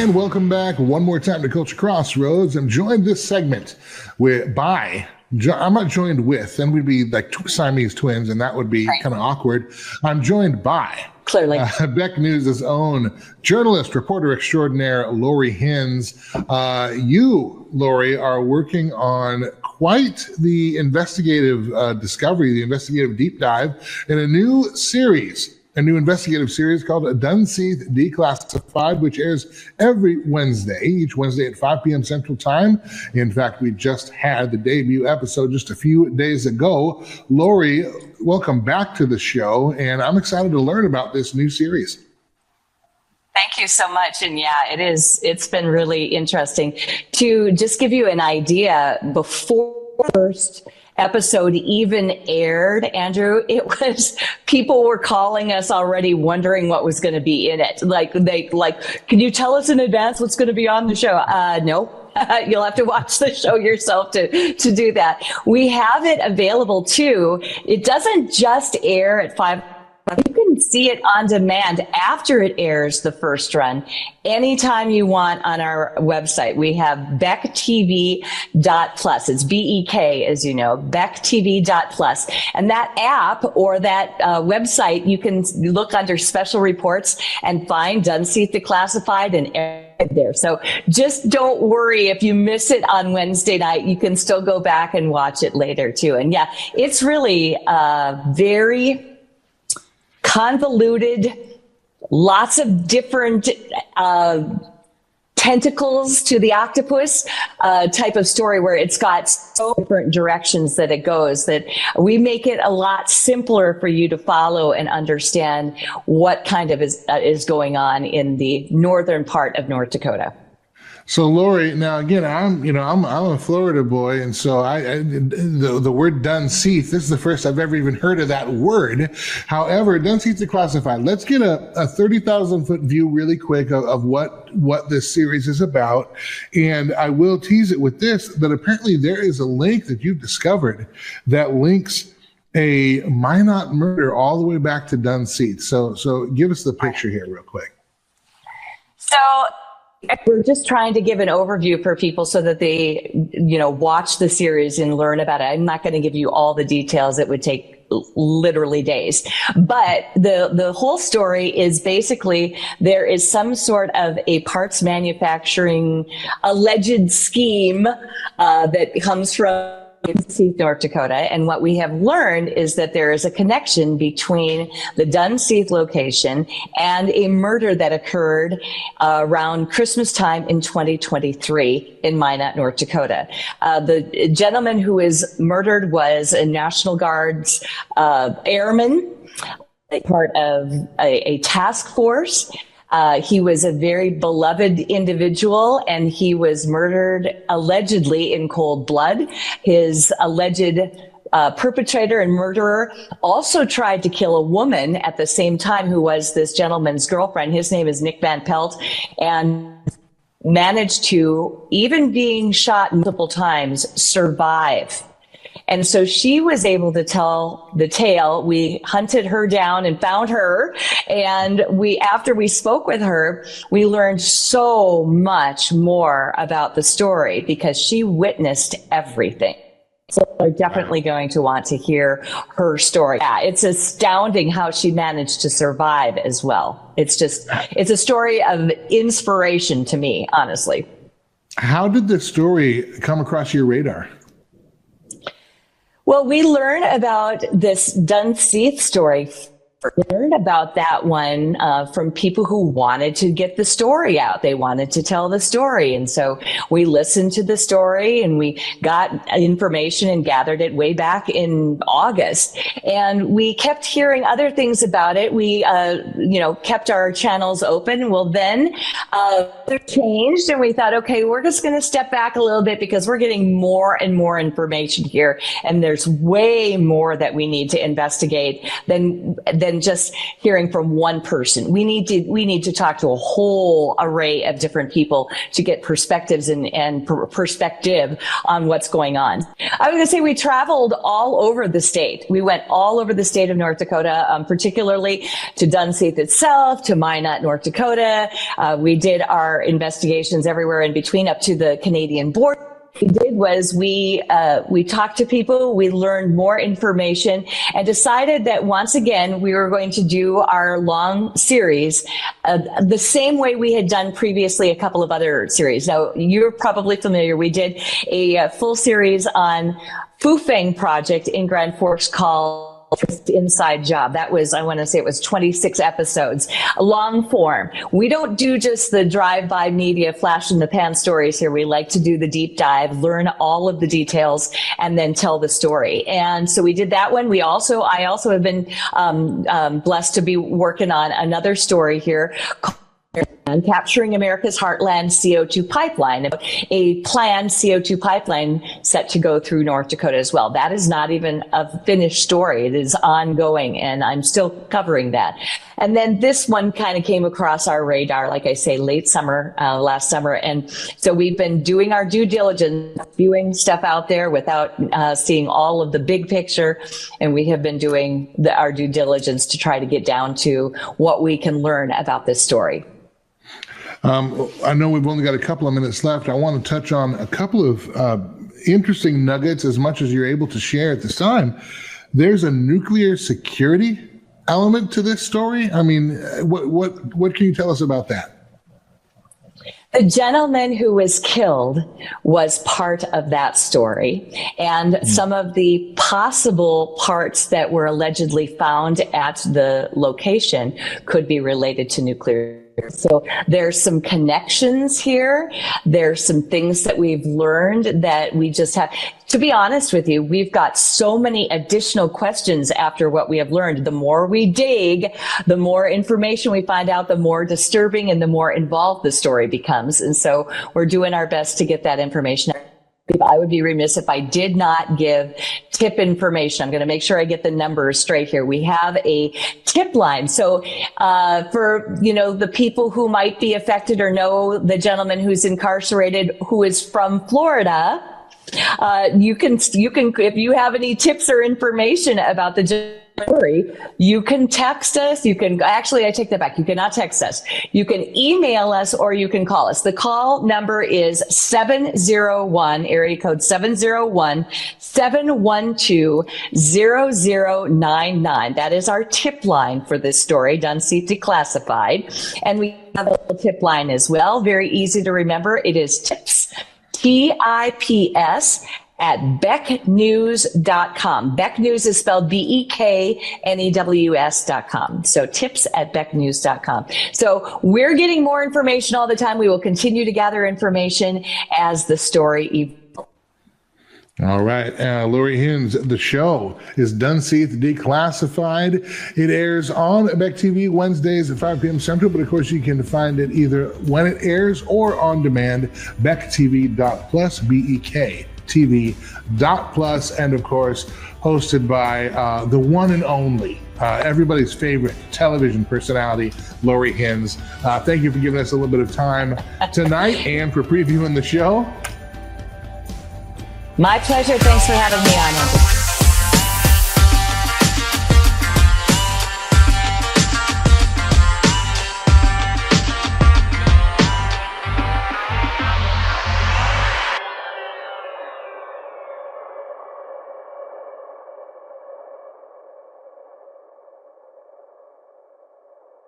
And welcome back one more time to Culture Crossroads. I'm joined this segment I'm not joined with, then we'd be like two Siamese twins, and that would be kind of awkward. I'm joined by clearly Beck News' own journalist, reporter extraordinaire, Lori Hinz. You, Lori, are working on quite the investigative discovery, the investigative deep dive in a new investigative series called Dunseith Declassified, which airs each Wednesday at 5 p.m. Central Time. In fact, we just had the debut episode just a few days ago. Lori, welcome back to the show, and I'm excited to learn about this new series. Thank you so much. And yeah, it's been really interesting. To just give you an idea, before the first episode even aired, Andrew, people were calling us already wondering what was going to be in it. Can you tell us in advance what's going to be on the show? No. You'll have to watch the show yourself to do that. We have it available too. It doesn't just air at 5. You can see it on demand after it airs the first run, anytime you want on our website. We have BeckTV.plus. It's BEK, as you know, BeckTV.plus. And that app or that website, you can look under special reports and find Dunseith Declassified and there. So just don't worry if you miss it on Wednesday night. You can still go back and watch it later too. And yeah, it's really very convoluted, lots of different tentacles to the octopus type of story, where it's got so different directions that it goes, that we make it a lot simpler for you to follow and understand what kind of is going on in the northern part of North Dakota. So Lori, now again, I'm a Florida boy, and so the word Dunseith, this is the first I've ever even heard of that word. However, Dunseith Declassified. Let's get a 30,000 foot view really quick of what this series is about, and I will tease it with this: that apparently there is a link that you've discovered that links a Minot murder all the way back to Dunseith. So give us the picture here real quick. So we're just trying to give an overview for people so that they, watch the series and learn about it. I'm not going to give you all the details. It would take literally days. But the whole story is basically there is some sort of a parts manufacturing alleged scheme that comes from North Dakota. And what we have learned is that there is a connection between the Dunseith location and a murder that occurred around Christmas time in 2023 in Minot, North Dakota. The gentleman who was murdered was a National Guard's airman, part of a task force. He was a very beloved individual, and he was murdered allegedly in cold blood. His alleged perpetrator and murderer also tried to kill a woman at the same time, who was this gentleman's girlfriend. His name is Nick Van Pelt, and managed to, even being shot multiple times, survive. And so she was able to tell the tale. We hunted her down and found her. And after we spoke with her, we learned so much more about the story because she witnessed everything. So they're definitely going to want to hear her story. Yeah, it's astounding how she managed to survive as well. It's a story of inspiration to me, honestly. How did this story come across your radar? Well, we learn about this Dunseith story. Learned about that one from people who wanted to get the story out. They wanted to tell the story. And so we listened to the story and we got information and gathered it way back in August. And we kept hearing other things about it. We, kept our channels open. Well, then they changed and we thought, okay, we're just going to step back a little bit because we're getting more and more information here. And there's way more that we need to investigate than than just hearing from one person. We need to talk to a whole array of different people to get perspectives and perspective on what's going on. I was going to say we traveled all over the state. We went all over the state of North Dakota, particularly to Dunseith itself, to Minot, North Dakota. We did our investigations everywhere in between up to the Canadian border. What we did was we talked to people, we learned more information, and decided that once again we were going to do our long series the same way we had done previously a couple of other series. Now, you're probably familiar. We did a full series on Fufeng project in Grand Forks called Inside Job. That was, I want to say it was 26 episodes, long form. We don't do just the drive-by media flash in the pan stories here. We like to do the deep dive, learn all of the details, and then tell the story. And so we did that one. I also have been blessed to be working on another story here and Capturing America's Heartland CO2 Pipeline, a planned CO2 pipeline set to go through North Dakota as well. That is not even a finished story. It is ongoing, and I'm still covering that. And then this one kind of came across our radar, like I say, late summer, last summer. And so we've been doing our due diligence, viewing stuff out there without seeing all of the big picture. And we have been doing our due diligence to try to get down to what we can learn about this story. I know we've only got a couple of minutes left. I want to touch on a couple of interesting nuggets as much as you're able to share at this time. There's a nuclear security element to this story. I mean, what can you tell us about that? The gentleman who was killed was part of that story, and some of the possible parts that were allegedly found at the location could be related to nuclear. So there's some connections here. There's some things that we've learned that we just have. To be honest with you, we've got so many additional questions after what we have learned. The more we dig, the more information we find out, the more disturbing and the more involved the story becomes. And so we're doing our best to get that information. I would be remiss if I did not give tip information. I'm going to make sure I get the numbers straight here. We have a tip line. So for, the people who might be affected or know the gentleman who's incarcerated who is from Florida, you can, if you have any tips or information about the story, you can text us. Actually, I take that back. You cannot text us. You can email us or you can call us. The call number is 701, area code 701-712-0099. That is our tip line for this story, Dunseith Declassified. And we have a tip line as well. Very easy to remember. It is tips, TIPS, at becknews.com. Beck News is spelled BEKNEWS.com. So tips at becknews.com. So we're getting more information all the time. We will continue to gather information as the story evolves. All right. Lori Hinz, the show is Dunseith Declassified. It airs on Beck TV Wednesdays at 5 p.m. Central, but of course you can find it either when it airs or on demand, becktv.plus, BEK. TV.plus, and of course hosted by the one and only everybody's favorite television personality, Lori Hinz. Thank you for giving us a little bit of time tonight and for previewing the show. My pleasure. Thanks for having me on.